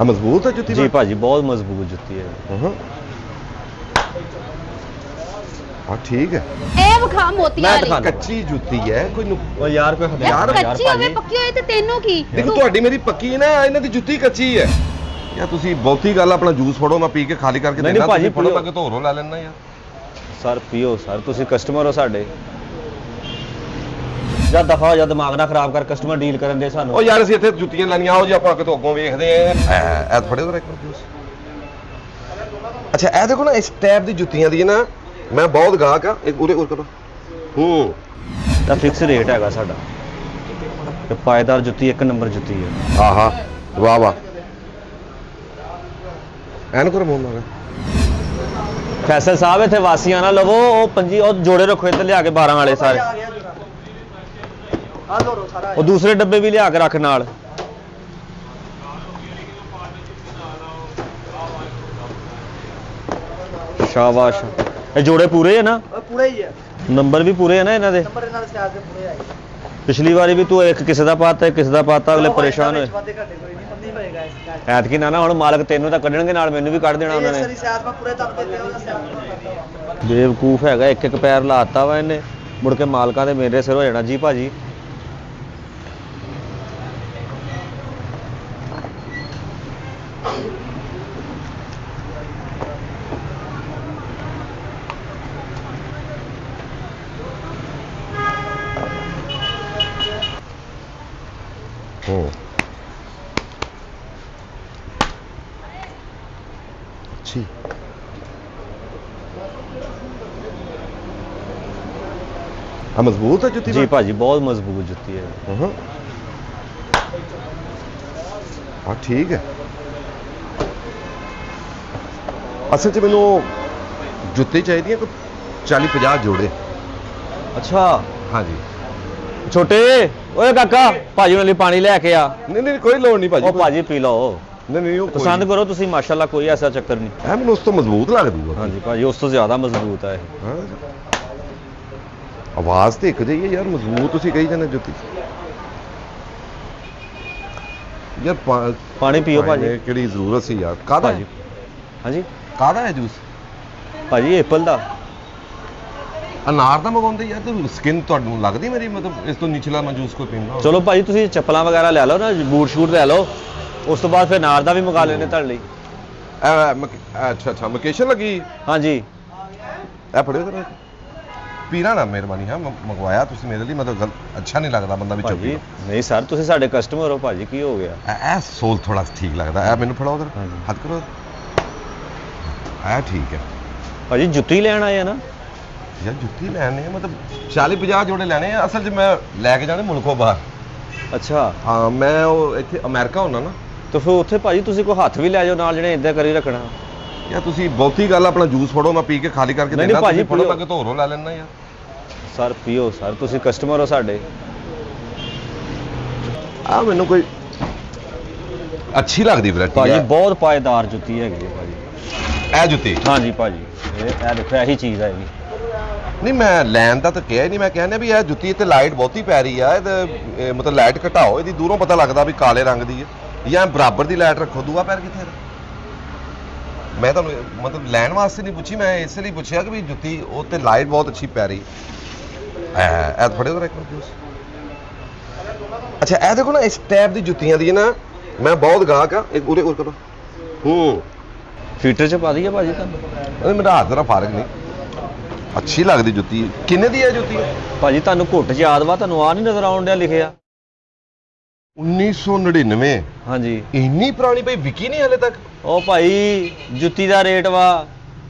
ਆ ਮਜ਼ਬੂਤ ਹੈ ਜੁੱਤੀ जी भाजी बहुत मजबूत जुत्ती है। ਹਾਂ ਆ ਠੀਕ ਹੈ ਇਹ ਵਿਖਾ ਮੋਤੀਆਂ ਮੈਂ ਵਾਲੀ ਦਿਖਾਣਾ। ਕੱਚੀ ਜੁੱਤੀ ਹੈ ਕੋਈ ओ यार कोई हद यार, ਕੱਚੀ ਹੋਵੇ ਪੱਕੀ ਹੋਵੇ ਤੇ ਤੈਨੂੰ ਕੀ ਦੇਖੋ ਤੁਹਾਡੀ ਮੇਰੀ ਪੱਕੀ ਨਾ ਇਹਨਾਂ ਦੀ ਜੁੱਤੀ ਕੱਚੀ ਹੈ ਯਾ ਤੁਸੀਂ ਬਹੁਤੀ ਗੱਲ ਆਪਣਾ ਜੂਸ ਫੜੋ ਮੈਂ ਪੀ ਕੇ ਖਾਲੀ ਕਰਕੇ ਨਹੀਂ, ਦੇਣਾ ਭਾਜੀ, ਤੁਸੀਂ ਫੜੋ ਪੀਓ। ਮੈਂ ਕਿਤੋਂ ਹੋਰੋਂ ਲੈ ਲੈਣਾ ਯਾਰ सर पियो सर तुसी कस्टमर हो साडे ਜਾਂ ਦਫਾ ਹੋ ਜਾ ਦਿਮਾਗ ਨਾ ਖਰਾਬ ਕਰ ਕਸਟਮਰ ਡੀਲ ਕਰਨ ਦੇ ਸਾਨੂੰ। ਉਹ ਯਾਰ ਅਸੀਂ ਇੱਥੇ ਜੁੱਤੀਆਂ ਲੈਣੀਆਂ ਆਓ ਜੀ ਆਪਾਂ ਕਿਤੋਂ ਅੱਗੋਂ ਵੇਖਦੇ ਆਂ ਐ ਫੜਿਓ ਜਰਾ ਇੱਕ ਵਾਰ ਜੂਸ ਅੱਛਾ ਇਹ ਦੇਖੋ ਨਾ ਇਸ ਟਾਈਪ ਦੀ ਜੁੱਤੀਆਂ ਦੀ ਨਾ ਮੈਂ ਬਹੁਤ ਗਾਹਕ ਆ ਇੱਕ ਉਰੇ ਕਰੋ ਤਾਂ ਫਿਕਸ ਰੇਟ ਹੈਗਾ ਸਾਡਾ ਤੇ ਪਾਇਦਾਰ ਜੁੱਤੀ ਇੱਕ ਨੰਬਰ ਜੁੱਤੀ ਹੈ। ਆਹਾ ਵਾਹ ਵਾਹ ਐਨ ਕਰੋ ਮੋਨ ਮਾਰ ਫੈਸਲ ਸਾਹਿਬ ਇੱਥੇ ਵਾਸੀਆਂ ਨਾ ਲਵੋ ਉਹ ਪੰਜੀ ਉਹ ਜੋੜੇ ਰੱਖੋ ਇੱਧਰ ਲਿਆ ਕੇ 12 ਵਾਲੇ ਸਾਰੇ ਉਹ ਦੂਸਰੇ ਡੱਬੇ ਵੀ ਲਿਆ ਕੇ ਰੱਖ ਨਾਲ। ਸ਼ਾਬਾਸ਼ ਇਹ ਜੋੜੇ ਪੂਰੇ ਹੈ ਨਾ? ਪੂਰਾ ਹੀ ਹੈ ਨੰਬਰ ਵੀ ਪੂਰੇ ਹੈ ਨਾ ਇਹਨਾਂ ਦੇ? ਨੰਬਰ ਇਹਨਾਂ ਦੇ ਸਿਆਜ ਦੇ ਪੂਰੇ ਆਏ ਪਿਛਲੀ ਵਾਰੀ ਵੀ ਤੂੰ ਇੱਕ ਕਿਸੇ ਦਾ ਪਾਤਾ ਕਿਸੇ ਦਾ ਪਾਤਾ ਅਗਲੇ ਪਰੇਸ਼ਾਨ ਹੋਏ। ਵਾਦੇ ਘੱਟੇ ਕੋਈ ਨਹੀਂ ਪੰਨੀ ਹੋਏਗਾ ਇਸ ਕਾਜ ਐਤਕੀ ਨਾ ਹੁਣ ਮਾਲਕ ਤੈਨੂੰ ਤਾਂ ਕੱਢਣਗੇ ਨਾਲ ਮੈਨੂੰ ਵੀ ਕੱਢ ਦੇਣਾ ਉਹਨਾਂ ਨੇ। ਸਰੀ ਸਿਆਜ ਮੈਂ ਪੂਰੇ ਤੱਕ ਦੇ ਉਹਦਾ ਸਿਆਜ ਬੇਵਕੂਫ ਹੈਗਾ ਇੱਕ ਇੱਕ ਪੈਰ ਲਾਤਾ ਵਾ ਇਹਨੇ ਮੁੜ ਕੇ ਮਾਲਕਾਂ ਦੇ ਮੇਰੇ ਸਿਰ ਹੋ ਜਾਣਾ ਜੀ ਭਾਜੀ। ਅੱਛੀ ਆ ਮਜ਼ਬੂਤ ਹੈ ਜੁੱਤੀ ਜੀ ਭਾਜੀ ਬਹੁਤ ਮਜ਼ਬੂਤ ਜੁੱਤੀ ਹੈ। ਹਾਂ ਆ ਠੀਕ ਹੈ ਅਸਲ 'ਚ ਮੈਨੂੰ ਜੁੱਤੀ ਚਾਹੀਦੀ ਹੈ ਕੋਈ 40-50 ਜੋੜੇ ਅੱਛਾ ਹਾਂਜੀ ਛੋਟੇ ਓਏ ਕਾਕਾ ਭਾਜੀ ਉਹਨਾਂ ਲਈ ਪਾਣੀ ਲੈ ਕੇ ਆ। ਨਹੀਂ ਨਹੀਂ ਕੋਈ ਲੋੜ ਨਹੀਂ ਭਾਜੀ ਉਹ ਭਾਜੀ ਪੀ ਲਓ ਨਹੀਂ ਨਹੀਂ ਉਹ ਪਸੰਦ ਕਰੋ ਤੁਸੀਂ ਮਾਸ਼ਾਅੱਲਾ ਕੋਈ ਐਸਾ ਚੱਕਰ ਨਹੀਂ। ਐ ਮੈਨੂੰ ਉਸ ਤੋਂ ਮਜ਼ਬੂਤ ਲੱਗਦੀ ਹੈ ਹਾਂਜੀ ਭਾਜੀ ਉਸ ਤੋਂ ਜ਼ਿਆਦਾ ਮਜ਼ਬੂਤ ਹੈ ਇਹ। ਹਾਂ ਆਵਾਜ਼ ਤੇ ਇੱਕ ਜਿਹੀ ਹੈ ਯਾਰ ਮਜ਼ਬੂਤ ਤੁਸੀਂ ਕਹੀ ਜਾਂਦੇ ਜੁੱਤੀ ਯਾਰ ਪਾਣੀ ਪੀਓ ਭਾਜੀ। ਪਾਣੀ ਕਿਹੜੀ ਜ਼ਰੂਰਤ ਸੀ ਯਾਰ ਕਾਹਦਾ ਭਾਜੀ ਹਾਂਜੀ ਕਾਹਦਾ ਹੈ ਜੂਸ ਭਾਜੀ ਐਪਲ ਦਾ ਅਨਾਰ ਦਾ ਮੰਗਾਉਂਦੇ ਯਾਰ ਤੇ ਸਕਿਨ ਤੁਹਾਨੂੰ ਲੱਗਦੀ ਮੇਰੀ ਮਤਲਬ ਇਸ ਤੋਂ ਨਿਚਲਾ ਮੈਂ ਜੂਸ ਕੋਈ ਪੀਂਦਾ ਚਲੋ ਭਾਜੀ ਤੁਸੀਂ ਚੱਪਲਾਂ ਵਗੈਰਾ ਲੈ ਲਓ ਨਾ ਬੂਟ ਸ਼ੂਟ ਲੈ ਲਓ ਉਸ ਤੋਂ ਬਾਅਦ ਫਿਰ ਨਾਰ ਦਾ ਵੀ ਮੰਗਾ ਲੈਣੇ ਤੁਹਾਡੇ ਲਈ। ਅੱਛਾ ਅੱਛਾ ਲੋਕੇਸ਼ਨ ਲੱਗੀ ਹਾਂਜੀ ਇਹ ਫੜਿਓ ਜਰਾ ਪੀਣਾ ਨਾ ਮਿਹਰਬਾਨੀ ਹਾਂ ਮੰਗਵਾਇਆ ਤੁਸੀਂ ਮੇਰੇ ਲਈ ਮਤਲਬ ਅੱਛਾ ਨਹੀਂ ਲੱਗਦਾ ਬੰਦਾ ਵਿੱਚੋਂ ਭਾਜੀ ਨਹੀਂ ਸਰ ਤੁਸੀਂ ਸਾਡੇ ਕਸਟਮਰ ਹੋ ਭਾਜੀ ਕੀ ਹੋ ਗਿਆ? ਇਹ ਸੋਲ ਥੋੜਾ ਠੀਕ ਲੱਗਦਾ ਇਹ ਮੈਨੂੰ ਫੜਾਓ ਉਧਰ ਹਾਂਜੀ। ਹੱਥ ਕਰੋ ਇਹ ਠੀਕ ਹੈ ਭਾਜੀ ਜੁੱਤੀ ਲੈਣ ਆਏ ਆ ਨਾ? ਯਾਰ ਜੁੱਤੀ ਲੈਣੇ ਮਤਲਬ 40-50 ਜੋੜੇ ਲੈਣੇ ਆ ਅਸਲ 'ਚ ਮੈਂ ਲੈ ਕੇ ਜਾਣੇ ਮੁਲਕੋਂ ਬਾਹਰ। ਅੱਛਾ ਹਾਂ ਮੈਂ ਉਹ ਇੱਥੇ ਅਮਰੀਕਾ ਹੁੰਦਾ ਨਾ ਤਾਂ ਫਿਰ ਉੱਥੇ ਭਾਜੀ ਤੁਸੀਂ ਕੋਈ ਹੱਥ ਵੀ ਲੈ ਜਾਓ ਨਾਲ ਜਿਹੜੇ ਇਦਾਂ ਕਰੀ ਰੱਖਣਾ। ਯਾਰ ਤੁਸੀਂ ਬਹੁਤੀ ਗੱਲ ਆਪਣਾ ਜੂਸ ਫੜੋ ਮੈਂ ਪੀ ਕੇ ਖਾਲੀ ਕਰਕੇ ਨਹੀਂ, ਦੇਣਾ ਭਾਜੀ, ਤੁਸੀਂ ਫੜੋ ਮੈਂ ਪੀਓ। ਕਿਤੋਂ ਹੋਰੋਂ ਲੈ ਲੈਣਾ ਯਾਰ ਸਰ ਪੀਓ ਸਰ ਤੁਸੀਂ ਕਸਟਮਰ ਹੋ ਸਾਡੇ। ਆ ਮੈਨੂੰ ਕੋਈ ਅੱਛੀ ਲੱਗਦੀ ਵੈਰਾਈਟੀ ਭਾਜੀ ਬਹੁਤ ਪਾਇਦਾਰ ਜੁੱਤੀ ਹੈਗੀ ਹੈ ਭਾਜੀ। ਇਹ ਜੁੱਤੀ ਹਾਂਜੀ ਭਾਜੀ ਇਹ ਦੇਖੋ ਇਹੀ ਚੀਜ਼ ਹੈ ਇਹ। ਨਹੀਂ ਮੈਂ ਲੈਣ ਦਾ ਤਾਂ ਕਿਹਾ ਹੀ ਨਹੀਂ ਮੈਂ ਕਹਿੰਦਾ ਵੀ ਇਹ ਜੁੱਤੀ ਇੱਥੇ ਲਾਈਟ ਬਹੁਤੀ ਪੈ ਰਹੀ ਆ ਇਹਦੇ ਮਤਲਬ ਲਾਈਟ ਘਟਾਓ ਇਹਦੀ ਦੂਰੋਂ ਪਤਾ ਲੱਗਦਾ ਵੀ ਕਾਲੇ ਰੰਗ ਦੀ ਹੈ ਜਾਂ ਬਰਾਬਰ ਦੀ ਲਾਈਟ ਰੱਖੋ ਦੂਆ ਪੈਰ ਕਿੱਥੇ ਮੈਂ ਤੁਹਾਨੂੰ ਮਤਲਬ ਲੈਣ ਵਾਸਤੇ ਨਹੀਂ ਪੁੱਛੀ ਮੈਂ ਇਸੇ ਲਈ ਪੁੱਛਿਆ ਕਿ ਵੀ ਜੁੱਤੀ ਉਹ ਤੇ ਲਾਈਟ ਬਹੁਤ ਅੱਛੀ ਪੈ ਰਹੀ ਐ ਫੜਿਓ ਜਰਾ ਇੱਕ ਵਾਰ ਜੂਸ ਅੱਛਾ ਇਹ ਦੇਖੋ ਨਾ ਇਸ ਟਾਈਪ ਦੀ ਜੁੱਤੀਆਂ ਦੀ ਨਾ ਮੈਂ ਬਹੁਤ ਗਾਹਕ ਆ ਇੱਕ ਉਰੇ ਕਰੋ ਫੀਟਰ ਚ ਪਾ ਦਈਏ ਭਾਜੀ ਤੁਹਾਨੂੰ? ਮੇਰਾ ਹੱਥ ਜ਼ਰਾ ਫਰਕ ਨਹੀਂ ਅੱਛੀ ਲੱਗਦੀ ਜੁੱਤੀ ਕਿੰਨੇ ਦੀ ਹੈ ਜੁੱਤੀ ਭਾਜੀ ਤੁਹਾਨੂੰ ਘੁੱਟ ਚ ਯਾਦ ਵਾ ਤੁਹਾਨੂੰ ਆ ਨਹੀਂ ਨਜ਼ਰ ਆਉਣ ਡਿਆ ਲਿਖਿਆ? 1999 ਹਾਂਜੀ ਇੰਨੀ ਪੁਰਾਣੀ ਭਾਈ ਵਿਕੀ ਨਹੀਂ ਹਲੇ ਤੱਕ ਉਹ ਭਾਈ ਜੁੱਤੀ ਦਾ ਰੇਟ ਵਾ।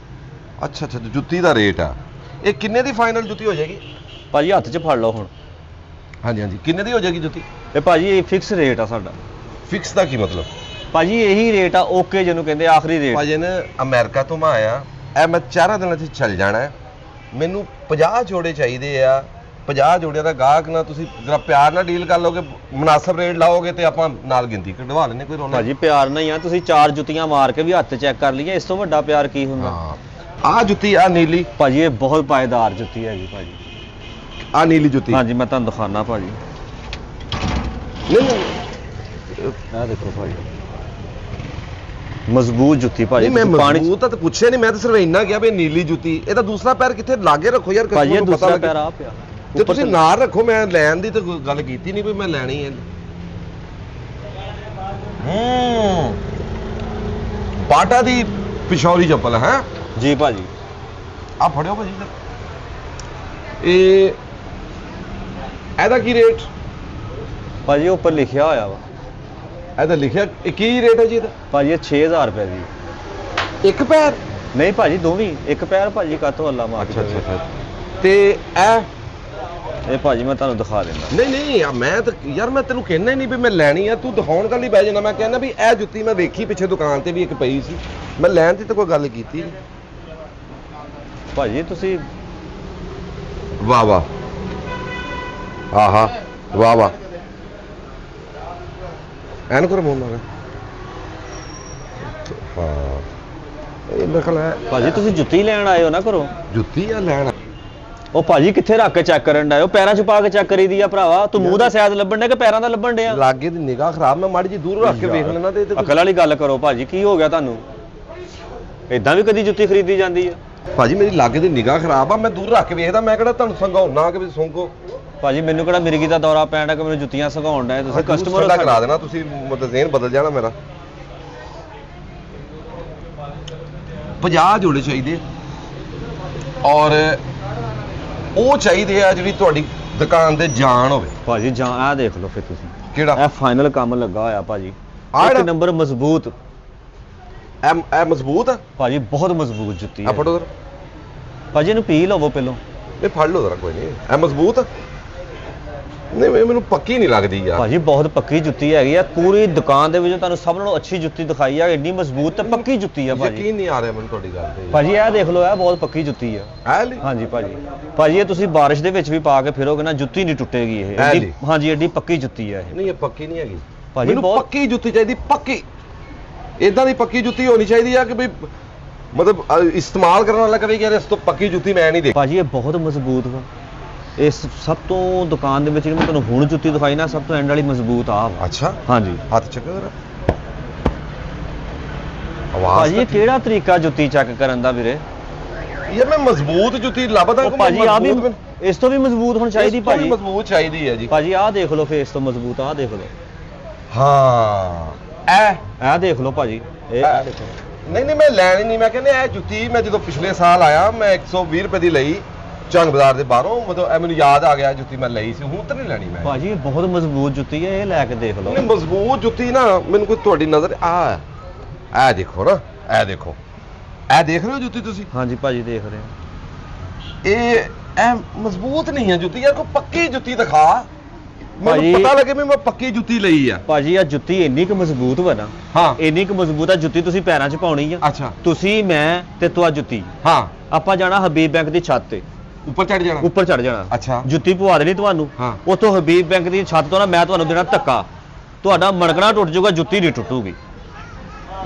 ਅੱਛਾ ਅੱਛਾ ਜੁੱਤੀ ਦਾ ਰੇਟ ਆ ਇਹ ਕਿੰਨੇ ਦੀ ਫਾਈਨਲ ਜੁੱਤੀ ਹੋ ਜਾਏਗੀ ਭਾਜੀ ਹੱਥ 'ਚ ਫੜ ਲਓ ਹੁਣ। ਹਾਂਜੀ ਹਾਂਜੀ ਕਿੰਨੇ ਦੀ ਹੋ ਜਾਏਗੀ ਜੁੱਤੀ ਇਹ ਭਾਜੀ ਇਹ ਫਿਕਸ ਰੇਟ ਆ ਸਾਡਾ। ਫਿਕਸ ਦਾ ਕੀ ਮਤਲਬ ਭਾਜੀ ਇਹੀ ਰੇਟ ਆ ਓਕੇ ਜਿਹਨੂੰ ਕਹਿੰਦੇ ਆਖਰੀ ਰੇਟ। ਭਾਜੀ ਨੇ ਅਮਰੀਕਾ ਤੋਂ ਮੈਂ ਆਇਆ ਇਹ ਮੈਂ 4 ਦਿਨਾਂ 'ਚ ਚੱਲ ਜਾਣਾ ਹੈ। ਮੈਨੂੰ 50 ਜੋੜੇ ਚਾਹੀਦੇ ਆ 50 ਜੋੜਿਆਂ ਦਾ ਗਾਹਕ ਨਾ ਤੁਸੀਂ ਜਰਾ ਪਿਆਰ ਨਾਲ ਡੀਲ ਕਰ ਲਓਗੇ ਮੁਨਾਸਬ ਰੇਟ ਲਾਓਗੇ ਤੇ ਆਪਾਂ ਨਾਲ ਗਿਣਤੀ ਕਢਵਾ ਲੈਣੇ ਕੋਈ ਰੋਣਾ ਭਾਜੀ ਪਿਆਰ ਨਹੀਂ ਆ ਤੁਸੀਂ 4 ਜੁੱਤੀਆਂ ਮਾਰ ਕੇ ਵੀ ਹੱਥ ਚੈੱਕ ਕਰ ਲਈਏ ਇਸ ਤੋਂ ਵੱਡਾ ਪਿਆਰ ਕੀ ਹੁੰਦਾ? ਹਾਂ ਆ ਜੁੱਤੀ ਆ ਨੀਲੀ ਭਾਜੀ ਇਹ ਬਹੁਤ ਪਾਇਦਾਰ ਜੁੱਤੀ ਹੈਗੀ ਭਾਜੀ। ਆ ਨੀਲੀ ਜੁੱਤੀ ਹਾਂਜੀ ਮੈਂ ਤੁਹਾਨੂੰ ਦਿਖਾਣਾ ਭਾਜੀ। ਨਹੀਂ ਇਹ ਦੇਖੋ ਭਾਜੀ ਮਜ਼ਬੂਤ ਜੁੱਤੀ ਭਾਜੀ ਨਹੀਂ ਮੈਂ ਤੁਸੀਂ ਪਾਣੀ 'ਚ- ਮਜ਼ਬੂਤ ਤਾਂ ਪੁੱਛਿਆ ਨਹੀਂ, ਮੈਂ ਤਾਂ ਸਿਰਫ ਇੰਨਾ ਕਿਹਾ ਵੀ ਨੀਲੀ ਜੁੱਤੀ, ਇਹਦਾ ਦੂਸਰਾ ਪੈਰ ਕਿੱਥੇ ਲਾਗੇ ਰੱਖੋ ਯਾਰ, ਭਾਜੀ ਇਹ customer ਨੂੰ ਪਤਾ ਦੂਸਰਾ ਲੱਗੇ। ਪੈਰ ਆ ਪਿਆ ਤੇ ਉੱਪਰ ਤੁਸੀਂ ਨਾਲ ਰੱਖੋ, ਮੈਂ ਲੈਣ ਦੀ ਤਾਂ ਕੋਈ ਗੱਲ ਕੀਤੀ ਨਹੀਂ ਵੀ ਮੈਂ ਲੈਣੀ ਹੈ। ਬਾਟਾ ਦੀ ਪਿਸ਼ੌਰੀ ਚੱਪਲ ਹੈ ਜੀ ਭਾਜੀ। ਆ ਫੜਿਓ ਭਾਜੀ ਇਹ ਇਹਦਾ ਕੀ ਰੇਟ? ਭਾਜੀ ਉੱਪਰ ਲਿਖਿਆ ਹੋਇਆ ਵਾ ਇਹਦਾ ਲਿਖਿਆ ਇਹ ਕੀ ਰੇਟ ਹੈ ਜੀ ਇਹਦਾ? ਭਾਜੀ ਇਹ 6000 ਰੁਪਏ ਦੀ। ਇੱਕ ਪੈਰ? ਨਹੀਂ ਭਾਜੀ ਦੋਵੇਂ ਇੱਕ ਪੈਰ ਭਾਜੀ ਕਾਤੋਂ ਅੱਲਾ ਮਾਰ ਅੱਛਾ ਅੱਛਾ ਅੱਛਾ। ਤੇ ਇਹ ਭਾਜੀ ਮੈਂ ਤੁਹਾਨੂੰ ਦਿਖਾ ਦਿੰਦਾ। ਨਹੀਂ ਨਹੀਂ ਯਾਰ ਮੈਂ ਤਾਂ ਯਾਰ ਮੈਂ ਤੈਨੂੰ ਕਹਿਣਾ ਹੀ ਨਹੀਂ ਵੀ ਮੈਂ ਲੈਣੀ ਆ, ਤੂੰ ਦਿਖਾਉਣ ਗੱਲ ਹੀ ਬਹਿ ਜਾਣਾ। ਮੈਂ ਕਹਿੰਦਾ ਵੀ ਇਹ ਜੁੱਤੀ ਮੈਂ ਵੇਖੀ ਪਿੱਛੇ ਦੁਕਾਨ ਤੇ ਵੀ ਇੱਕ ਪਈ ਸੀ, ਮੈਂ ਲੈਣ ਦੀ ਤਾਂ ਕੋਈ ਗੱਲ ਕੀਤੀ ਨਹੀਂ। ਭਾਜੀ ਤੁਸੀਂ ਵਾਹ ਵਾਹ ਆਹਾ ਵਾਹ ਵਾਹ ਐਨ ਕਰ ਮੋਨਾ ਹਾਂ ਇਹ ਮੇਰੇ ਖਿਆਲ ਹੈ ਭਾਜੀ ਤੁਸੀਂ ਜੁੱਤੀ ਲੈਣ ਆਏ ਹੋ ਨਾ ਘਰੋਂ? ਜੁੱਤੀ ਆ ਲੈਣ। ਉਹ ਭਾਜੀ ਕਿੱਥੇ ਰੱਖ ਕੇ ਚੈੱਕ ਕਰਨ ਆਏ ਹੋ? ਪੈਰਾਂ 'ਚ ਪਾ ਕੇ ਚੈੱਕ ਕਰੀਦੀ ਆ ਭਰਾਵਾ। ਤੂੰ ਮੂੰਹ ਦਾ ਸਾਈਜ਼ ਲੱਭਣ ਡਿਆ ਕਿ ਪੈਰਾਂ ਦਾ ਲੱਭਣ ਡਿਆ? ਲਾਗੇ ਦੀ ਨਿਗਾਹ ਖਰਾਬ, ਮੈਂ ਮਾੜੀ ਜੀ ਦੂਰ ਰੱਖ ਕੇ ਵੇਖ ਲੈਣਾ ਤੇ ਅਕਲ ਵਾਲੀ ਗੱਲ ਕਰੋ ਭਾਜੀ, ਕੀ ਹੋ ਗਿਆ ਤੁਹਾਨੂੰ? ਇਦਾਂ ਵੀ ਕਦੀ ਜੁੱਤੀ ਖਰੀਦੀ ਜਾਂਦੀ ਆ? ਭਾਜੀ ਮੇਰੀ ਲਾਗੇ ਦੀ ਨਿਗਾਹ ਖਰਾਬ ਆ, ਮੈਂ ਦੂਰ ਰੱਖ ਕੇ ਵੇਖਦਾ, ਮੈਂ ਕਿਹੜਾ ਤੁਹਾਨੂੰ ਸੰਘਾਉਣਾ ਕਿ ਵੀ ਸੁੰਘੋ। ਭਾਜੀ ਮੈਨੂੰ ਕਿਹੜਾ ਮਿਰਗੀ ਦਾ ਦੌਰਾ ਪੈਣ ਡਿਆ ਕਿ ਮੈਨੂੰ ਜੁੱਤੀਆਂ ਸੰਘਾਉਣ ਡਿਆ? ਤੁਸੀਂ ਕਸਟਮਰ ਦਾ ਕਰਾ ਦੇਣਾ ਤੁਸੀਂ, ਮਤਲਬ ਜ਼ੇਨ ਬਦਲ ਜਾਣਾ ਮੇਰਾ। 50 ਜੋੜੇ ਚਾਹੀਦੇ ਔਰ ਉਹ ਚਾਹੀਦੇ ਆ ਜਿਹੜੀ ਤੁਹਾਡੀ ਦੁਕਾਨ ਤੇ ਜਾਣ ਹੋਵੇ। ਭਾਜੀ ਜਾਂ ਆਹ ਦੇਖ ਲਓ ਫਿਰ ਤੁਸੀਂ, ਕਿਹੜਾ? ਇਹ ਫਾਈਨਲ ਕੰਮ ਲੱਗਾ ਹੋਇਆ ਭਾਜੀ। ਆਹ ਇੱਕ ਜਿਹੜਾ? ਨੰਬਰ ਮਜ਼ਬੂਤ ਇਹ ਮਜ਼ਬੂਤ ਆ? ਭਾਜੀ, ਬਹੁਤ ਮਜ਼ਬੂਤ ਜੁੱਤੀ ਆ ਹੈ ਫੜੋ ਜ਼ਰਾ, ਭਾਜੀ। ਇਹਨੂੰ ਪੀ ਲਵੋ ਪਹਿਲੋਂ। ਇਹ ਫੜ ਲਓ ਜ਼ਰਾ, ਕੋਈ ਨਹੀਂ। ਇਹ ਮਜ਼ਬੂਤ ਆ? ਨਹੀਂ ਮੈਨੂੰ ਪੱਕੀ ਨਹੀਂ ਲੱਗਦੀ ਯਾਰ। ਭਾਜੀ ਬਹੁਤ ਪੱਕੀ ਜੁੱਤੀ ਹੈਗੀ ਆ। ਪੂਰੀ ਦੁਕਾਨ ਦੇ ਵਿੱਚ ਤੁਹਾਨੂੰ ਸਭ ਨਾਲੋਂ ਅੱਛੀ ਜੁੱਤੀ ਦਿਖਾਈ ਆ। ਇੰਨੀ ਮਜ਼ਬੂਤ ਤੇ ਪੱਕੀ ਜੁੱਤੀ ਆ ਭਾਜੀ। ਯਕੀਨ ਨਹੀਂ ਆ ਰਿਹਾ ਮੈਨੂੰ ਤੁਹਾਡੀ ਗੱਲ ਤੇ। ਭਾਜੀ ਇਹ ਦੇਖ ਲਓ, ਇਹ ਬਹੁਤ ਪੱਕੀ ਜੁੱਤੀ ਆ। ਇਹ ਲਈ? ਹਾਂਜੀ ਭਾਜੀ। ਭਾਜੀ ਇਹ ਤੁਸੀਂ ਬਾਰਿਸ਼ ਦੇ ਵਿੱਚ ਵੀ ਪਾ ਕੇ ਫਿਰੋਗੇ ਨਾ, ਜੁੱਤੀ ਨਹੀਂ ਟੁੱਟੇਗੀ ਇਹ। ਐ ਐਡੀ- ਲਈ? ਹਾਂਜੀ ਐਡੀ ਪੱਕੀ ਜੁੱਤੀ ਆ ਇਹ। ਨਹੀਂ ਇਹ ਪੱਕੀ ਨਹੀਂ ਹੈਗੀ ਭਾਜੀ ਮੈਨੂੰ ਬਹੁਤ- ਪੱਕੀ ਜੁੱਤੀ ਚਾਹੀਦੀ, ਪੱਕੀ। ਇਦਾਂ ਦੀ ਪੱਕੀ ਜੁੱਤੀ ਹੋਣੀ ਚਾਹੀਦੀ ਆ ਕਿ ਵੀ ਮਤਲਬ ਇਸਤੇਮਾਲ ਕਰਨ ਵਾਲਾ ਕਵੇ ਕਿ ਯਾਰ ਇਸ ਤੋਂ ਪੱਕੀ ਜੁੱਤੀ ਮੈਂ ਨਹੀਂ ਦੇਖੀ। ਭਾਜੀ ਇਹ ਬਹੁਤ ਮਜ਼ਬੂਤ ਵਾ। ਇਸ ਸਭ ਤੋਂ ਦੁਕਾਨ ਦੇ ਵਿੱਚ ਜਿਹੜੀ ਮੈਂ ਤੁਹਾਨੂੰ ਹੁਣ ਜੁੱਤੀ ਦਿਖਾਈ ਨਾ, ਸਭ ਤੋਂ ਐਂਡ ਵਾਲੀ ਮਜ਼ਬੂਤ ਆ ਵਾ। ਅੱਛਾ ਹਾਂਜੀ ਹੱਥ ਚੱਕ ਜ਼ਰਾ, ਆਵਾਜ਼ ਭਾਜੀ ਇਹ ਤਾਂ ਕਿਹੜਾ ਤਰੀਕਾ ਜੁੱਤੀ ਚੈੱਕ ਕਰਨ ਦਾ ਵੀਰੇ? ਯਾਰ ਮੈਂ ਮਜ਼ਬੂਤ ਜੁੱਤੀ ਲੱਭਦਾ ਉਹ ਕੋਈ ਭਾਜੀ ਆ ਵੀ ਮਜ਼ਬੂਤ ਇਸ ਤੋਂ ਵੀ ਮਜ਼ਬੂਤ ਹੁਣ ਚਾਹੀਦੀ ਇਸ ਤੋਂ ਵੀ ਭਾਜੀ। ਮਜ਼ਬੂਤ ਚਾਹੀਦੀ ਹੈ ਜੀ। ਭਾਜੀ ਆਹ ਦੇਖ ਲਓ, ਫੇਸ ਤੋਂ ਮਜ਼ਬੂਤ ਆਹ ਦੇਖ ਲਓ। ਹਾਂ ਆਹ ਦੇਖ ਲਓ ਭਾਜੀ, ਇਹ ਆਹ ਦੇਖੋ। ਨਹੀਂ ਨਹੀਂ ਮੈਂ ਲੈਣੀ ਨਹੀਂ। ਮੈਂ ਕਹਿੰਦਾ ਇਹ ਜੁੱਤੀ ਮੈਂ ਜਦੋਂ ਪਿਛਲੇ ਸਾਲ ਆਇਆ ਮੈਂ 120 ਰੁਪਏ ਦੀ ਲਈ ਚੰਗ ਬਾਜ਼ਾਰ ਦੇ ਬਾਹਰੋਂ, ਮਤਲਬ ਇਹ ਮੈਨੂੰ ਯਾਦ ਆ ਗਿਆ ਜੁੱਤੀ ਮੈਂ ਲਈ ਸੀ। ਹੁਣ ਤਾਂ ਨਹੀਂ ਲੈਣੀ ਮੈਂ। ਭਾਜੀ ਇਹ ਬਹੁਤ ਮਜ਼ਬੂਤ ਜੁੱਤੀ ਹੈ, ਇਹ ਲੈ ਕੇ ਦੇਖ ਲਓ। ਨਹੀਂ ਮਜ਼ਬੂਤ ਜੁੱਤੀ ਨਾ ਮੈਨੂੰ ਕੋਈ ਤੁਹਾਡੀ ਨਜ਼ਰ ਆ ਦੇਖੋ ਨਾ, ਇਹ ਦੇਖੋ, ਇਹ ਦੇਖ ਰਹੇ ਹੋ ਜੁੱਤੀ ਤੁਸੀਂ? ਹਾਂਜੀ ਭਾਜੀ ਦੇਖ ਰਹੇ ਹਾਂ। ਇਹ ਮਜ਼ਬੂਤ ਨਹੀਂ ਹੈ ਜੁੱਤੀ ਯਾਰ, ਕੋਈ ਪੱਕੀ ਜੁੱਤੀ ਦਿਖਾ ਮੈਨੂੰ ਭਾਜੀ- ਪਤਾ ਲੱਗੇ ਵੀ ਮੈਂ ਪੱਕੀ ਜੁੱਤੀ ਲਈ ਆ। ਭਾਜੀ ਆ ਜੁੱਤੀ ਇੰਨੀ ਕੁ ਮਜ਼ਬੂਤ ਵਾ ਨਾ, ਹਾਂ ਇੰਨੀ ਕੁ ਮਜ਼ਬੂਤ ਆ ਜੁੱਤੀ, ਤੁਸੀਂ ਪੈਰਾਂ 'ਚ ਪਾਉਣੀ ਆ। ਅੱਛਾ ਤੁਸੀਂ, ਮੈਂ ਤੇ ਤੁਆ ਜੁੱਤੀ, ਹਾਂ ਆਪਾਂ ਜਾਣਾ ਹਬੀਬ ਬੈਂਕ ਦੀ ਛੱਤ ਤੇ, ਉੱਪਰ ਚੜ ਜਾਣਾ। ਉੱਪਰ ਚੜ ਜਾਣਾ। ਅੱਛਾ ਜੁੱਤੀ ਪਵਾ ਦੇਣੀ ਤੁਹਾਨੂੰ। ਹਾਂ। ਉੱਥੋਂ ਹਬੀਬ ਬੈਂਕ ਦੀ ਛੱਤ ਤੋਂ ਨਾ ਮੈਂ ਤੁਹਾਨੂੰ ਦੇਣਾ ਧੱਕਾ, ਤੁਹਾਡਾ ਮਣਕਣਾ ਟੁੱਟ ਜਾਊਗਾ, ਜੁੱਤੀ ਨਹੀਂ ਟੁੱਟੂਗੀ।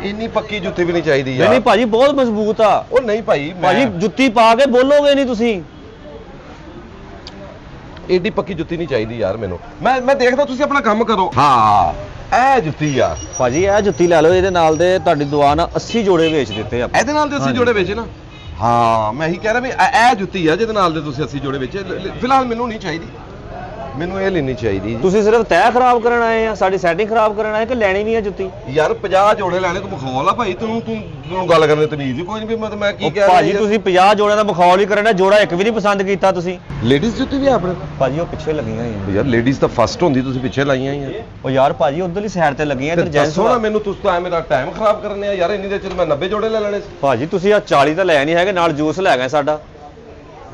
ਇੰਨੀ ਪੱਕੀ ਜੁੱਤੀ ਵੀ ਨਹੀਂ ਚਾਹੀਦੀ ਨਹੀਂ ਯਾਰ। ਨਹੀਂ ਭਾਜੀ ਬਹੁਤ ਮਜ਼ਬੂਤ ਆ। ਉਹ ਨਹੀਂ ਭਾਈ ਭਾਜੀ ਜੁੱਤੀ ਪਾ ਕੇ ਬੋਲੋਗੇ ਨਹੀਂ ਤੁਸੀਂ। ਏਡੀ ਪੱਕੀ ਜੁੱਤੀ ਨਹੀਂ ਚਾਹੀਦੀ ਯਾਰ ਮੈਨੂੰ। ਮੈਂ ਦੇਖਦਾ ਤੁਸੀਂ ਆਪਣਾ ਕੰਮ ਕਰੋ। ਹਾਂ ਇਹ ਜੁੱਤੀ ਯਾਰ, ਭਾਜੀ ਇਹ ਜੁੱਤੀ ਲੈ ਲਓ, ਇਹਦੇ ਨਾਲ ਦੇ ਤੁਹਾਡੀ ਦੁਕਾਨ 80 ਜੋੜੇ ਵੇਚ ਦਿੱਤੇ ਆਪਾਂ। ਇਹਦੇ ਨਾਲ ਦੇ ਅਸੀਂ ਹਾਂਜੀ। ਜੋੜੇ ਵੇਚੇ ਨਾ। ਹਾਂ ਮੈਂ ਇਹੀ ਕਹਿ ਰਿਹਾ ਵੀ ਇਹ ਜੁੱਤੀ ਆ ਜਿਹਦੇ ਨਾਲ ਦੇ ਤੁਸੀਂ 80 ਜੋੜੇ ਵੇਚੇ। ਫਿਲਹਾਲ ਮੈਨੂੰ ਨਹੀਂ ਚਾਹੀਦੀ, ਮੈਨੂੰ ਇਹ ਲੈਣੀ ਚਾਹੀਦੀ। ਤੁਸੀਂ ਸਿਰਫ ਤੈਅ ਖਰਾਬ ਕਰਨ ਆਏ ਆ, ਸਾਡੀ ਸੈਟਿੰਗ ਖਰਾਬ ਕਰਨ ਆਏ ਕਿ ਲੈਣੀ ਵੀ ਆ ਜੁੱਤੀ? ਯਾਰ 50 ਜੋੜੇ ਲੈਣੇ ਤੂੰ ਮਖੌਲ ਆ ਭਾਈ, ਤੂੰ ਗੱਲ ਕਰਨ ਦੀ ਤਮੀਜ਼ ਹੀ ਕੋਈ ਨਹੀਂ। ਵੀ ਮੈਂ ਕੀ ਉਹ ਕਹਿ ਰਿਹਾ ਭਾਜੀ ਤੁਸੀਂ 50 ਜੋੜਿਆਂ ਦਾ ਮਖੌਲ ਹੀ ਕਰਨਾ, ਜੋੜਾ ਇੱਕ ਵੀ ਨਹੀਂ ਪਸੰਦ ਕੀਤਾ ਤੁਸੀਂ। ਲੇਡੀਜ਼ ਜੁੱਤੀ ਵੀ ਆ ਆਪਣੇ ਕੋਲ? ਭਾਜੀ ਉਹ ਪਿੱਛੇ ਲੱਗੀਆਂ ਹੋਈਆਂ। ਯਾਰ ਲੇਡੀਜ਼ ਤਾਂ ਫਸਟ ਹੁੰਦੀ, ਤੁਸੀਂ ਪਿੱਛੇ ਲਾਈਆਂ ਹੀ ਆ। ਉਹ ਯਾਰ ਭਾਜੀ ਉਧਰਲੀ ਸਾਈਡ ਤੇ ਲੱਗੀਆਂ, ਇੱਧਰ ਜੈਂਟਸ। ਦੱਸੋ ਨਾ ਮੈਨੂੰ, ਤੁਸੀਂ ਤਾਂ ਮੇਰਾ ਟਾਈਮ ਖਰਾਬ ਕਰਨੇ ਆ ਯਾਰ। ਇੰਨੀ ਦੇਰ ਚ ਮੈਂ 90 ਜੋੜੇ ਲੈ ਲੈਣੇ ਸੀ। ਭਾਜੀ ਤੁਸੀਂ ਆ 40 ਤਾਂ ਲੈ ਨਹੀਂ ਹੈਗੇ, ਨਾਲ ਜੂਸ ਲੈ ਗਏ ਸਾਡਾ।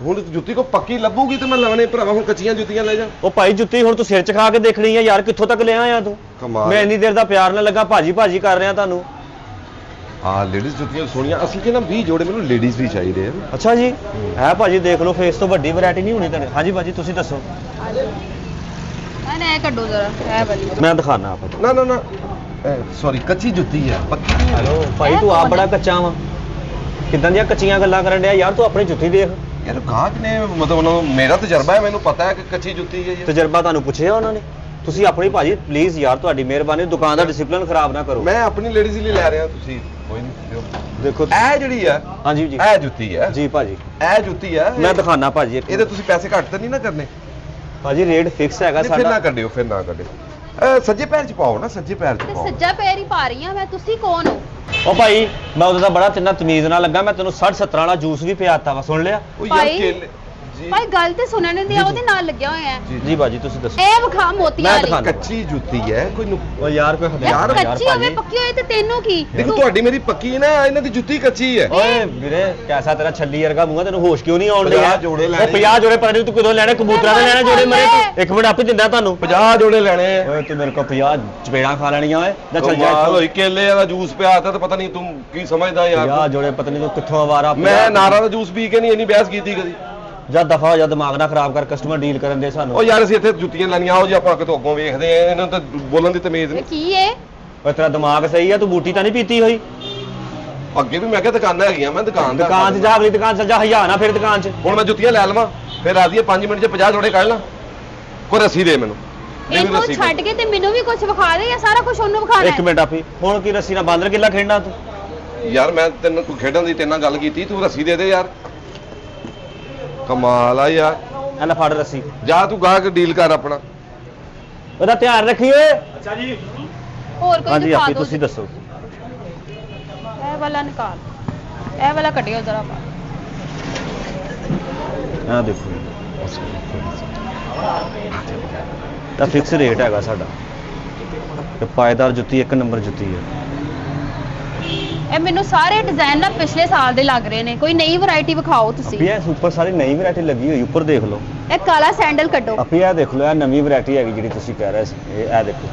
ਹੁਣ ਜੁੱਤੀ ਕੋ ਪੱਕੀ ਲੱਭੂਗੀ ਤੇ ਮੈਂ ਲਾਉਣੇ ਭਰਾਵਾ। ਹੁਣ ਕੱਚੀਆਂ ਜੁੱਤੀਆਂ ਲੈ ਜਾ। ਉਹ ਭਾਈ ਜੁੱਤੀ ਹੁਣ ਤੂੰ ਸਿਰ 'ਚ ਖਾ ਕੇ ਦੇਖਣੀ ਆ ਯਾਰ, ਕਿੱਥੋਂ ਤੱਕ ਲਿਆ ਆ ਤੂੰ? ਕਮਾਲ। ਮੈਂ ਇੰਨੀ ਦੇਰ ਦਾ ਪਿਆਰ ਨਾਲ ਲੱਗਾ ਭਾਜੀ ਭਾਜੀ ਕਰ ਰਿਹਾ ਤੁਹਾਨੂੰ। ਹਾਂ ਲੇਡੀਜ਼ ਜੁੱਤੀਆਂ ਸੋਹਣੀਆਂ। ਅਸਲ 'ਚ ਨਾ 20 ਜੋੜੇ ਮੈਨੂੰ ਲੇਡੀਜ਼ ਵੀ ਚਾਹੀਦੇ ਆ। ਅੱਛਾ ਜੀ, ਹੈ ਭਾਜੀ ਦੇਖ ਲਓ, ਫੇਸ ਤੋਂ ਵੱਡੀ ਵੈਰਾਈਟੀ ਨਹੀਂ ਹੋਣੀ ਤੁਹਾਡੇ। ਹਾਂਜੀ ਭਾਜੀ ਤੁਸੀਂ ਦੱਸੋ। ਇਹ ਕੱਢੋ ਜ਼ਰਾ, ਇਹ ਵਾਲੀ। ਮੈਂ ਦਿਖਾਣਾ ਆਪਾਂ। ਨਾ ਸੌਰੀ, ਕੱਚੀ ਜੁੱਤੀ ਹੈ, ਪੱਕੀ ਨਹੀਂ। ਹੈਲੋ ਭਾਈ ਤੂੰ ਆਪ ਬੜਾ ਕੱਚਾ ਵਾ, ਕਿੱਦਾਂ ਦੀਆਂ ਕੱਚੀਆਂ ਗੱਲਾਂ ਕਰਨ ਡਿਆ ਯਾਰ? ਤੂੰ ਆਪਣੀ ਜੁੱਤੀ ਦੇਖ। ਯਾਰ ਗਾਹਕ ਨੇ ਮਤਲਬ ਉਹਨਾਂ ਨੂੰ ਮੇਰਾ ਤਜਰਬਾ ਹੈ, ਮੈਨੂੰ ਪਤਾ ਹੈ ਕਿ ਕੱਚੀ ਜੁੱਤੀ ਹੈ। ਤਜਰਬਾ ਤੁਹਾਨੂੰ ਪੁੱਛਿਆ ਉਹਨਾਂ ਨੇ? ਤੁਸੀਂ ਆਪਣੀ ਭਾਜੀ ਪਲੀਜ਼ ਯਾਰ, ਤੁਹਾਡੀ ਮਿਹਰਬਾਨੀ, ਦੁਕਾਨ ਦਾ ਡਿਸਪਲਿਨ ਖਰਾਬ ਨਾ ਕਰੋ। ਮੈਂ ਆਪਣੀ ਲੇਡੀਜ਼ ਲਈ ਲੈ ਰਿਹਾ, ਤੁਸੀਂ ਕੋਈ ਨਹੀਂ ਦਿਓ। ਦੇਖੋ ਇਹ ਜਿਹੜੀ ਆ ਹਾਂਜੀ ਜੀ ਇਹ ਜੁੱਤੀ ਹੈ ਜੀ ਭਾਜੀ ਇਹ ਜੁੱਤੀ ਹੈ ਮੈਂ ਦਿਖਾਣਾ ਭਾਜੀ ਇੱਕ ਇਹਦੇ ਤੁਸੀਂ ਪੈਸੇ ਘੱਟ ਤਾਂ ਨਹੀਂ ਨਾ ਕਰਨੇ? ਭਾਜੀ ਰੇਟ ਫਿਕਸ ਹੈਗਾ ਨਹੀਂ, ਫਿਰ ਨਾ ਸਾਡਾ ਕੱਢਿਓ ਫਿਰ ਨਾ ਕੱਢਿਓ ਸੱਜੇ ਪੈਰ ਚ ਪਾਓ ਨਾ ਸੱਜੇ ਪੈਰ ਚ ਤੇ ਪਾਓ ਸੱਜਾ ਪੈਰ ਹੀ ਪਾ ਰਹੀ ਆ ਮੈਂ, ਤੁਸੀਂ ਕੌਣ ਹੋ? ਉਹ ਭਾਈ ਮੈਂ ਉਦੋਂ ਦਾ ਬੜਾ ਤਿੰਨਾ ਤਮੀਜ਼ ਨਾਲ ਲੱਗਾ ਮੈਂ ਤੈਨੂੰ 60 70 ਵਾਲਾ ਜੂਸ ਵੀ ਪਿਆਤਾ ਵਾ ਸੁਣ ਲਿਆ ਉਹ ਯਾਰ ਭਾਈ, ਕੇਲੇ ਜੀ ਭਾਈ ਗੱਲ ਤੇ ਸੁਣਨ ਨਹੀਂ ਦਿਆ, ਉਹਦੇ ਨਾਲ ਲੱਗਿਆ ਹੋਇਆ ਹੈ। ਜੀ ਭਾਜੀ ਤੁਸੀਂ ਦੱਸੋ ਇਹ ਵਿਖਾ ਮੋਤੀਆਂ ਮੈਂ ਵਾਲੀ। ਦਿਖਾਣਾ। ਕੱਚੀ ਜੁੱਤੀ ਹੈ ਕੋਈ ਉਹ ਯਾਰ ਕੋਈ ਯਾਰ ਹਜ਼ਾਰ ਕੱਚੀ ਹੋਵੇ ਪੱਕੀ ਹੋਵੇ ਤੇ ਤੈਨੂੰ ਕੀ? ਦੇਖੋ ਤੁਹਾਡੀ ਮੇਰੀ ਪੱਕੀ ਨਾ ਇਹਨਾਂ ਦੀ ਜੁੱਤੀ ਕੱਚੀ ਹੈ ਓਏ ਵੀਰੇ ਕੈਸਾ ਤੇਰਾ ਛੱਲੀ ਵਰਗਾ ਮੂੰਹ ਆ, ਤੈਨੂੰ ਹੋਸ਼ ਕਿਉਂ ਨਹੀਂ ਆਉਣ ਡਿਆ? 50 ਜੋੜੇ ਲੈਣੇ। ਉਹ 50 ਜੋੜੇ ਪਤਾ ਨਹੀਂ ਤੂੰ ਕਦੋਂ ਲੈਣੇ, ਕਬੂਤਰਾਂ ਦੇ ਲੈਣੇ ਜੋੜੇ ਮਰੇ ਤੂੰ ਇੱਕ ਮਿੰਟ ਆਪੇ ਦਿੰਦਾ ਤੁਹਾਨੂੰ 50 ਜੋੜੇ ਲੈਣੇ ਆ ਓਏ ਤੂੰ ਮੇਰੇ ਕੋਲ 50 ਚਪੇੜਾਂ ਖਾ ਲੈਣੀਆਂ ਓਏ ਜਾਂ ਚੱਲ ਜਾ ਕਮਾਲ ਹੋਈ ਕੇਲੇ ਦਾ ਜੂਸ ਪਿਆ ਤਾ ਤੇ ਪਤਾ ਨਹੀਂ ਤੂੰ ਕੀ ਸਮਝਦਾ 50 ਯਾਰ ਜੋੜੇ ਪਤਾ ਨਹੀਂ ਤੂੰ ਕਿੱਥੋਂ ਆਵਾਰਾ ਮੈਂ ਨਾਰਾ ਦਾ ਜੂਸ ਪੀ ਕੇ ਨਹੀਂ ਇੰਨੀ ਬਹਿਸ ਕੀਤੀ ਕਦੀ ਜਾਂ ਦਫਾ ਹੋ ਜਾ, ਦਿਮਾਗ ਨਾ ਖਰਾਬ ਕਰ, ਕਸਟਮਰ ਡੀਲ ਕਰਨ ਦੇ ਸਾਨੂੰ। ਉਹ ਯਾਰ ਅਸੀਂ ਇੱਥੇ ਜੁੱਤੀਆਂ ਲੈਣੀਆਂ ਆਓ ਜੀ ਆਪਾਂ ਕਿਤੋਂ ਅੱਗੋਂ ਵੇਖਦੇ ਆ ਇਹਨਾਂ ਨੂੰ ਤਾਂ ਬੋਲਣ ਦੀ ਤਮੀਜ਼ ਇਹ ਨਹੀਂ ਕੀ ਹੈ? ਓਏ ਤੇਰਾ ਦਿਮਾਗ ਸਹੀ ਆ, ਤੂੰ ਬੂਟੀ ਤਾਂ ਨਹੀਂ ਪੀਤੀ ਹੋਈ? ਅੱਗੇ ਵੀ ਮੈਂ ਕਿਹਾ ਦੁਕਾਨਾਂ ਹੈਗੀਆਂ ਮੈਂ ਦੁਕਾਨ ਦਾ ਦੁਕਾਨ 'ਚ ਜਾ, ਅਗਲੀ ਦੁਕਾਨ 'ਚ ਜਾ, ਹਯਾ ਨਾ ਫਿਰ ਦੁਕਾਨ 'ਚ। ਹੁਣ ਮੈਂ ਜੁੱਤੀਆਂ ਲੈ ਲਵਾਂ ਫਿਰ ਰਾਜ਼ੀ 5 ਮਿੰਟ 'ਚ 50 ਜੋੜੇ ਕੱਢ ਲਾਂ ਕੋਈ ਰੱਸੀ ਦੇ ਮੈਨੂੰ ਦੇ ਵੀ ਇਹਨੂੰ ਰੱਸੀ ਛੱਡ ਕੇ ਤੇ ਮੈਨੂੰ ਵੀ ਕੁਝ ਵਿਖਾ ਦੇ ਜਾਂ ਸਾਰਾ ਕੁਝ ਉਹਨੂੰ ਵਿਖਾਣਾ ਇੱਕ ਮਿੰਟ ਆਪੀ ਹੁਣ ਕੀ ਰੱਸੀ ਨਾਲ ਬਾਂਦਰ ਕਿੱਲਾ ਖੇਡਣਾ ਤੂੰ? ਯਾਰ ਮੈਂ ਤੈਨੂੰ ਕੋਈ ਖੇਡਣ ਦੀ ਤੇਰੇ ਨਾਲ ਗੱਲ ਕੀਤੀ ਤੂੰ ਰੱਸੀ ਦੇ ਦੇ ਯਾਰ ਕਮਾਲ ਆ ਯਾਰ ਇਹ ਲੈ ਫੜ ਰੱਸੀ, ਜਾ ਤੂੰ ਗਾਹਕ ਡੀਲ ਕਰ ਆਪਣਾ ਉਹਦਾ ਧਿਆਨ ਰੱਖੀ ਓਏ। ਹੋਰ ਕੋਈ ਹਾਂਜੀ ਦਿਖਾ ਆਪੀ ਦਿਓ। ਤੁਸੀਂ ਦੱਸੋ। ਇਹ ਵਾਲਾ ਨਿਕਾਲ, ਇਹ ਵਾਲਾ ਕੱਢਿਓ ਜ਼ਰਾ ਬਾਹਰ। ਆ ਦੇਖੋ ਤਾਂ ਫਿਕਸ ਰੇਟ ਹੈਗਾ ਸਾਡਾ ਤੇ ਪਾਇਦਾਰ ਜੁੱਤੀ ਇੱਕ ਨੰਬਰ ਜੁੱਤੀ ਹੈ। ਇਹ ਮੈਨੂੰ ਸਾਰੇ ਡਿਜ਼ਾਈਨ ਨਾ ਪਿਛਲੇ ਸਾਲ ਦੇ ਲੱਗ ਰਹੇ ਨੇ, ਕੋਈ ਨਈ ਵੈਰਾਈਟੀ ਵਿਖਾਓ ਤੁਸੀਂ। ਆਪੀ ਇਹ ਉੱਪਰ ਸਾਰੀ ਨਈ ਵੈਰਾਈਟੀ ਲੱਗੀ ਹੋਈ, ਉੱਪਰ ਦੇਖ ਲਓ। ਇਹ ਕਾਲਾ ਸੈਂਡਲ ਕੱਢੋ। ਆਪੀ ਇਹ ਦੇਖ ਲਓ, ਇਹ ਨਵੀਂ ਵੈਰਾਈਟੀ ਹੈਗੀ ਜਿਹੜੀ ਤੁਸੀਂ ਕਹਿ ਰਹੇ ਸੀ। ਇਹ ਦੇਖੋ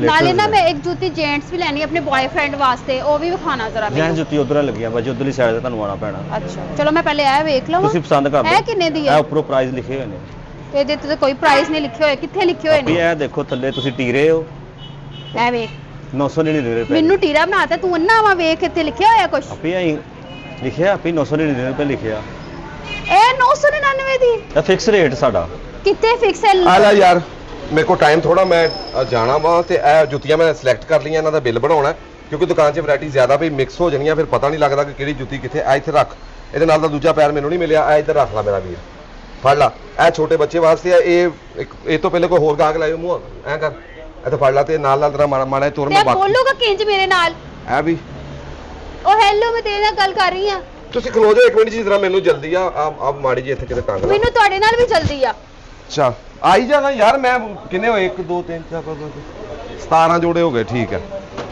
ਨਾਲੇ ਨਾ ਮੈਂ ਇੱਕ ਜੁੱਤੀ ਜੈਂਟਸ ਵੀ ਲੈਣੀ ਆਪਣੇ ਬॉयਫ੍ਰੈਂਡ ਵਾਸਤੇ, ਉਹ ਵੀ ਵਿਖਾਣਾ ਜ਼ਰਾ ਜੈਂ ਮੈਨੂੰ। ਜੁੱਤੀ ਉਧਰ ਲੱਗੀਆਂ ਬਾਜੀ, ਉਧਰਲੀ ਸਾਈਡ ਤੇ ਤੁਹਾਨੂੰ ਆਉਣਾ ਪੈਣਾ। ਅੱਛਾ ਚਲੋ ਮੈਂ ਪਹਿਲੇ ਇਹ ਵੇਖ ਲਵਾਂ। ਤੁਸੀਂ ਪਸੰਦ ਕਰ ਲਓ। ਇਹ ਕਿੰਨੇ ਦੀ ਇਹ ਹੈ? ਉੱਪਰੋਂ ਪ੍ਰਾਈਸ ਲਿਖੇ ਹੋਏ ਨੇ। ਇਹਦੇ ਤੇ ਤਾਂ ਕੋਈ ਪ੍ਰਾਈਸ ਨਹੀਂ ਲਿਖੇ ਹੋਏ, ਕਿੱਥੇ ਲਿਖੇ ਹੋਏ ਆਪੀ ਨੇ? ਇਹ ਦੇਖੋ ਥੱਲੇ ਤੁਸੀਂ ਟੀਰੇ ਹੋ, ਇਹ ਵੇਖ 999 ਰੁਪਏ। ਮੈਨੂੰ ਟੀਰਾ ਬਣਾਤਾ ਤੂੰ, ਅੰਨਾ ਵਾ ਵੇਖ ਇੱਥੇ ਲਿਖਿਆ ਹੋਇਆ ਕੁਝ। ਆਪੀ ਇਹ ਲਿਖਿਆ, ਆਪੀ 999 ਰੁਪਏ ਲਿਖਿਆ। ਇਹ 999 ਦੀ ਇਹ ਫਿਕਸ ਰੇਟ ਸਾਡਾ। ਕਿੱਥੇ ਫਿਕਸ ਹੈ? ਆ ਲੈ ਯਾਰ ਮੇਰੇ ਕੋਲ ਟਾਈਮ ਥੋੜਾ ਮੈਂ ਜਾਣਾ ਵਾ ਤੇ ਇਹ ਜੁੱਤੀਆਂ ਮੈਂ ਸਿਲੈਕਟ ਕਰ ਲਈਆਂ ਇਹਨਾਂ ਦਾ ਬਿੱਲ ਬਣਾਉਣਾ ਕਿਉਂਕਿ ਦੁਕਾਨ 'ਚ ਵੈਰਾਈਟੀ ਜ਼ਿਆਦਾ ਵੀ ਮਿਕਸ ਹੋ ਜਾਣੀਆਂ ਫਿਰ ਪਤਾ ਨਹੀਂ ਲੱਗਦਾ ਕਿ ਕਿਹੜੀ ਜੁੱਤੀ ਕਿੱਥੇ ਆ ਇੱਥੇ ਰੱਖ ਇਹਦੇ ਨਾਲ ਦਾ ਦੂਜਾ ਪੈਰ ਮੈਨੂੰ ਨਹੀਂ ਮਿਲਿਆ ਆ ਇੱਧਰ ਰੱਖ ਲਾ ਮੇਰਾ ਵੀਰ ਫੜ ਲਾ ਇਹ ਛੋਟੇ ਬੱਚੇ ਵਾਸਤੇ ਆ ਇਹ ਤੋਂ ਪਹਿਲੇ ਕੋਈ ਹੋਰ ਗਾਹਕ ਲਾਇਓ ਮੂੰਹ ਐਂ ਕਰ ਇਹ ਤਾਂ ਫੜ ਲਾ ਤੇ ਨਾਲ ਤੇਰਾ ਮਾੜਾ ਮਾੜਾ ਤੁਰ ਤੇ ਮੈਂ ਬਾਕੀ ਬੋਲੂਗਾ ਕਿੰਜ ਮੇਰੇ ਨਾਲ? ਇਹ ਵੀ ਉਹ ਹੈਲੋ ਮੈਂ ਤੇਰੇ ਨਾਲ ਗੱਲ ਕਰ ਰਹੀ ਆ। ਤੁਸੀਂ ਖਲੋ ਜਾਓ 1 ਮਿੰਟ ਜੀ ਜਰਾ ਮੈਨੂੰ ਜਲਦੀ ਆ ਮਾੜੀ ਜੀ ਇੱਥੇ ਕਿਤੇ ਟੰਗ ਲਾ ਮੈਨੂੰ ਤੁਹਾਡੇ ਨਾਲ ਵੀ ਜਲਦੀ ਆ। ਅੱਛਾ ਆਈ ਜਾਣਾ ਯਾਰ ਮੈਂ ਕਿੰਨੇ ਹੋਏ 1 2 3 4 17 ਜੋੜੇ ਹੋ ਗਏ ਠੀਕ ਹੈ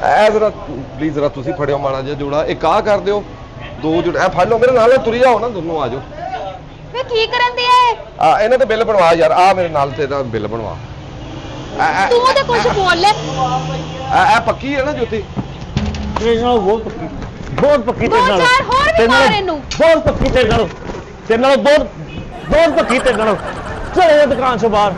ਐ ਜ਼ਰਾ ਪਲੀਜ਼ ਜ਼ਰਾ ਤੁਸੀਂ ਫੜਿਓ ਮਾੜਾ ਜਿਹਾ ਜੋੜਾ ਇੱਕ ਆਹ ਕਰ ਦਿਓ 2 ਜੋੜੇ ਐ ਫੜ ਲਓ ਮੇਰੇ ਨਾਲ ਤੁਰੀ ਜਾਓ ਨਾ ਦੋਨੋਂ ਆ ਜਾਓ ਵੇ ਕੀ ਕਰਨ ਦੇ ਐ? ਆ ਇਹਨਾਂ ਤੇ ਬਿੱਲ ਬਣਵਾ ਯਾਰ ਆ ਮੇਰੇ ਨਾਲ ਤੇ ਦਾ ਬਿੱਲ ਬਣਵਾ ਤੂੰ ਤੇ ਕੁਝ ਬੋਲ ਲੈ। ਐ ਪੱਕੀ ਹੈ ਨਾ ਜੁੱਤੀ ਤੇਰੇ ਨਾਲ ਬਹੁਤ ਪੱਕੀ, ਬਹੁਤ ਪੱਕੀ ਦੋ ਤੇਰੇ ਨਾਲ। ਚਾਰ ਹੋਰ ਵੀ ਤੇਰੇ ਨਾਲ ਮਾਰ ਇਹਨੂੰ। ਬਹੁਤ ਪੱਕੀ ਤੇਰੇ ਨਾਲ ਬਹੁਤ ਪੱਕੀ ਤੇਰੇ ਨਾਲ। ਚਲੇ ਜਾ ਦੁਕਾਨ ਤੋਂ ਬਾਹਰ।